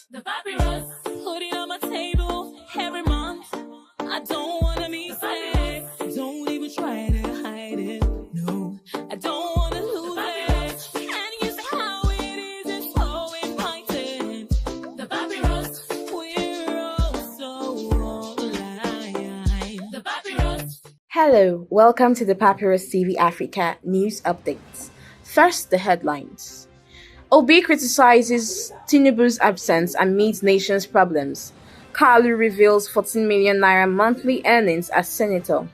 The papyrus, put it on my table every month. I don't wanna be sad. Don't even try to hide it. No, I don't wanna lose it. And you say how it is, it's so important. The papyrus, we're all so alive. The papyrus. Hello, welcome to the Papyrus TV Africa news updates. First, the headlines. Obi criticizes Tinubu'S absence amid nation's problems. Kalu reveals 14 million naira monthly earnings as senator.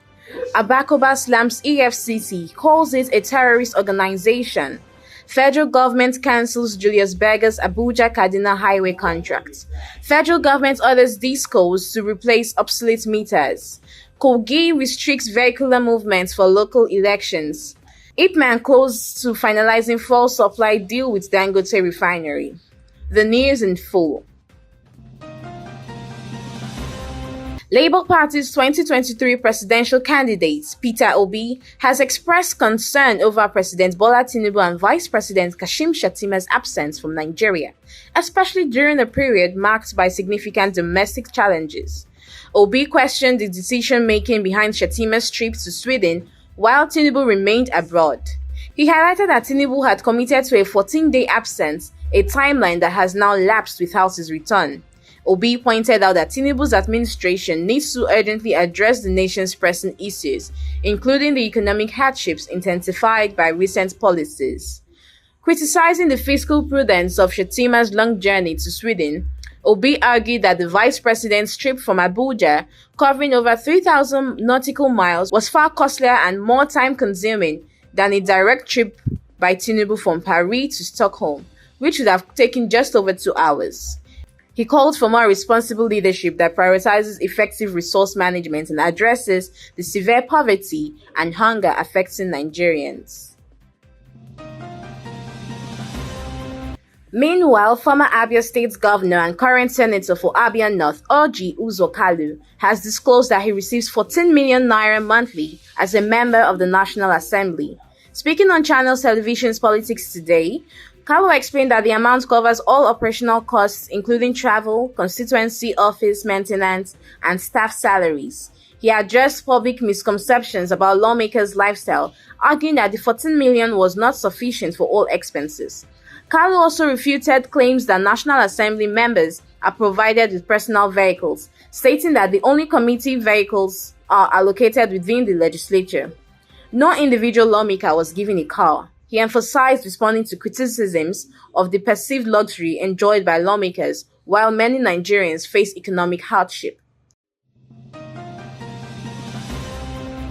Abakoba slams EFCC, calls it a terrorist organization. Federal government cancels Julius Berger's Abuja-Kaduna highway contract. Federal government orders discos to replace obsolete meters. Kogi restricts vehicular movements for local elections. Ipman close to finalizing fuel supply deal with Dango Refinery. The news in full. Labour Party's 2023 presidential candidate, Peter Obi, has expressed concern over President Bola Tinubu and Vice President Kashim Shettima's absence from Nigeria, especially during a period marked by significant domestic challenges. Obi questioned the decision-making behind Shettima's trip to Sweden while Tinubu remained abroad. He highlighted that Tinubu had committed to a 14-day absence, a timeline that has now lapsed without his return. Obi pointed out that Tinubu's administration needs to urgently address the nation's pressing issues, including the economic hardships intensified by recent policies. Criticizing the fiscal prudence of Shettima's long journey to Sweden, Obi argued that the vice president's trip from Abuja, covering over 3,000 nautical miles, was far costlier and more time-consuming than a direct trip by Tinubu from Paris to Stockholm, which would have taken just over 2 hours. He called for more responsible leadership that prioritizes effective resource management and addresses the severe poverty and hunger affecting Nigerians. Meanwhile, former Abia State Governor and current Senator for Abia North, Orji Uzor Kalu, has disclosed that he receives 14 million naira monthly as a member of the National Assembly. Speaking on Channels Television's Politics Today, Kalu explained that the amount covers all operational costs, including travel, constituency office maintenance, and staff salaries. He addressed public misconceptions about Lawmakers' lifestyle, arguing that the 14 million was not sufficient for all expenses. Kalu also refuted claims that National Assembly members are provided with personal vehicles, stating that the only committee vehicles are allocated within the legislature. No individual lawmaker was given a car. He emphasized responding to criticisms of the perceived luxury enjoyed by lawmakers, while many Nigerians face economic hardship.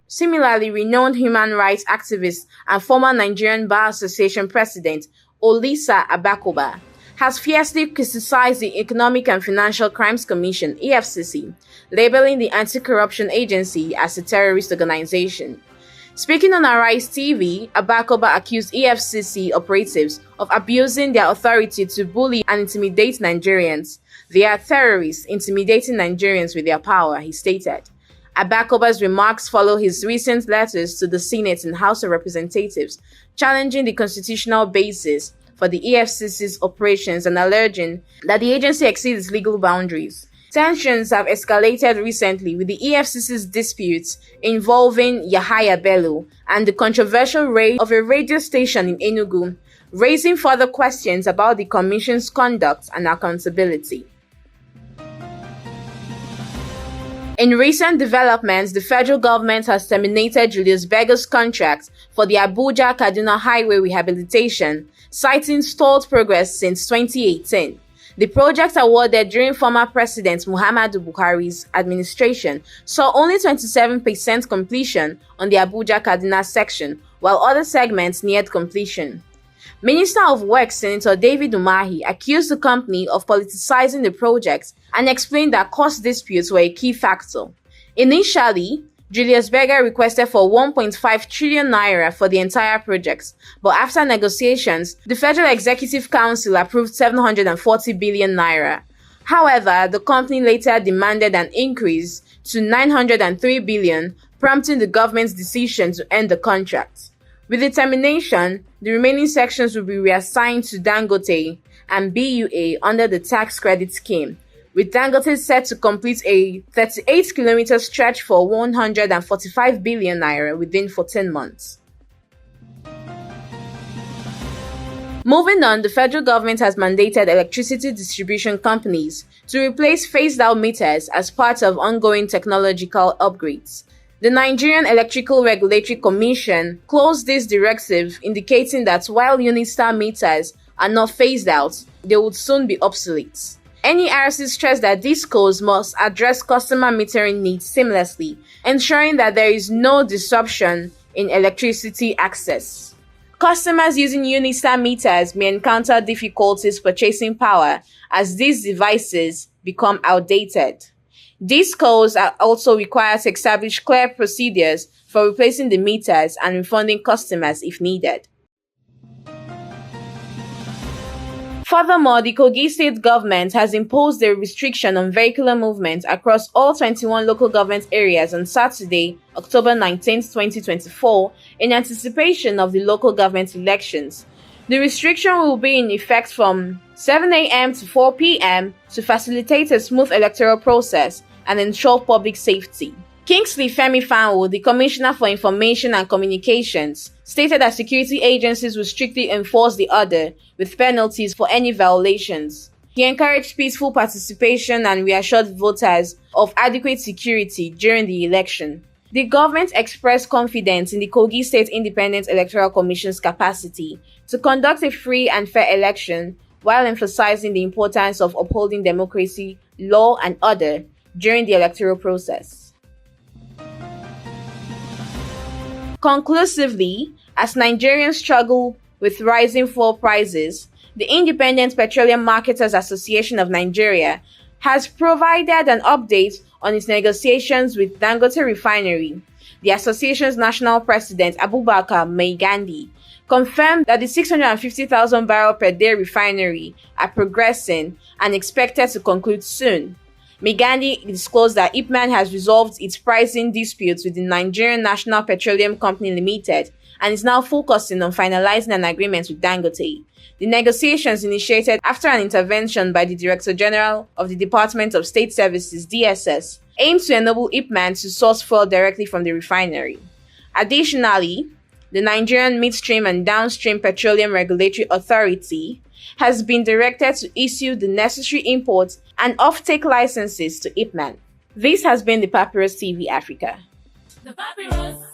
Similarly, renowned human rights activist and former Nigerian Bar Association president Olisa Abakoba has fiercely criticized the Economic and Financial Crimes Commission (EFCC), labeling the Anticorruption agency as a terrorist organization. Speaking on Arise TV, Abakoba accused EFCC operatives of abusing their authority to bully and intimidate Nigerians. They are terrorists intimidating Nigerians with their power, he stated. Abakoba's remarks follow his recent letters to the Senate and House of Representatives, challenging the constitutional basis for the EFCC's operations and alleging that the agency exceeds legal boundaries. Tensions have escalated recently with the EFCC's disputes involving Yahaya Bello and the controversial raid of a radio station in Enugu, raising further questions about the Commission's conduct and accountability. In recent developments, the federal government has terminated Julius Berger's contract for the Abuja-Kaduna highway rehabilitation, citing stalled progress since 2018. The project awarded during former President Muhammadu Buhari's administration saw only 27% completion on the Abuja-Kaduna section, while other segments neared completion. Minister of Works Senator David Umahi accused the company of politicizing the project and explained that cost disputes were a key factor. Initially, Julius Berger requested for 1.5 trillion naira for the entire project, but after negotiations, the Federal Executive Council approved 740 billion naira. However, the company later demanded an increase to 903 billion, prompting the government's decision to end the contract. With the termination, the remaining sections will be reassigned to Dangote, and BUA under the tax credit scheme, with Dangote set to complete a 38-kilometer stretch for 145 billion naira within 14 months. Moving on, the federal government has mandated electricity distribution companies to replace phased-out meters as part of ongoing technological upgrades. The Nigerian Electrical Regulatory Commission closed this directive, indicating that while unit-star meters are not phased out, they would soon be obsolete. NERC stressed that these codes must address customer metering needs seamlessly, ensuring that there is no disruption in electricity access. Customers using unit-star meters may encounter difficulties purchasing power as these devices become outdated. These codes are also required to establish clear procedures for replacing the meters and refunding customers if needed. Furthermore, the Kogi state government has imposed a restriction on vehicular movement across all 21 local government areas on Saturday, October 19, 2024, in anticipation of the local government elections. The restriction will be in effect from 7 a.m. to 4 p.m. to facilitate a smooth electoral process and ensure public safety. Kingsley Femi Fanwo, the Commissioner for Information and Communications, stated that security agencies will strictly enforce the order with penalties for any violations. He encouraged peaceful participation and reassured voters of adequate security during the election. The government expressed confidence in the Kogi State Independent Electoral Commission's capacity to conduct a free and fair election while emphasizing the importance of upholding democracy, law, and order during the electoral process. Conclusively, as Nigerians struggle with rising fuel prices, the Independent Petroleum Marketers Association of Nigeria has provided an update on its negotiations with Dango Refinery. The association's national president, Abubakar Maigandi, confirmed that the 650,000 barrel per day refinery are progressing and expected to conclude soon. Maigandi disclosed that Ipman has resolved its pricing disputes with the Nigerian National Petroleum Company Limited and is now focusing on finalizing an agreement with Dangote. The negotiations, initiated after an intervention by the Director General of the Department of State Services (DSS), aim to enable Ipman to source fuel directly from the refinery. Additionally, the Nigerian Midstream and Downstream Petroleum Regulatory Authority has been directed to issue the necessary import and offtake licenses to Ipman. This has been the Papyrus TV Africa. The Papyrus.